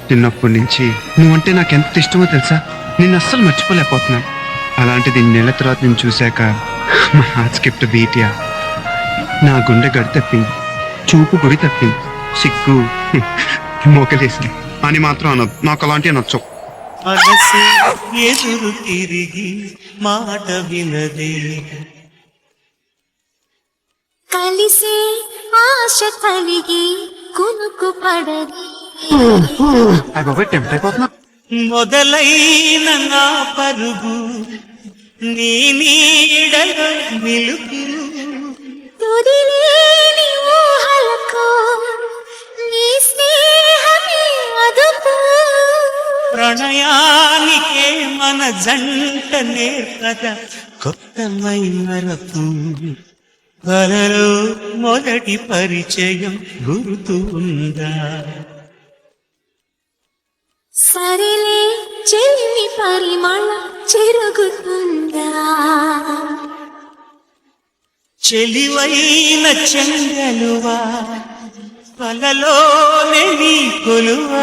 చిన్నప్పటి నుంచి నువ్వంటే నాకు ఎంత ఇష్టమో తెలుసా. నిన్ను అస్సలు మర్చిపోలేకపోతున్నాను. అలాంటిది నెల తర్వాత నేను చూశాక మా హార్ట్ స్కిప్ట్ బీటియా. నా గుండె గడి తప్పింది, చూపు గురి తప్పింది, సిగ్గు మోకలేసింది అని మాత్రం అనొద్దు. నాకు అలాంటివి నచ్చవు. మనసు ఎదురు తిరిగి మాట వినదే, కలిసే ఆశ కలిగి కునుకు పడది. టెంప్ట్ అయిపోతున్నా. మొదలైన నా పరుగు నీ నీడలో నిలుపు, తుదిలేని ఊహలకు నీ స్నేహమే అదుపు. ప్రణయానికే మన జంట నేర్పద కొత్తమై మరపు. కలలో మొదటి పరిచయం గుర్తు ఉందా? సరిలే చెల్లి పరిమళ చెరుగుతుందా? చెలివైన చెంగలువా కలలోనే నీ కొలువ,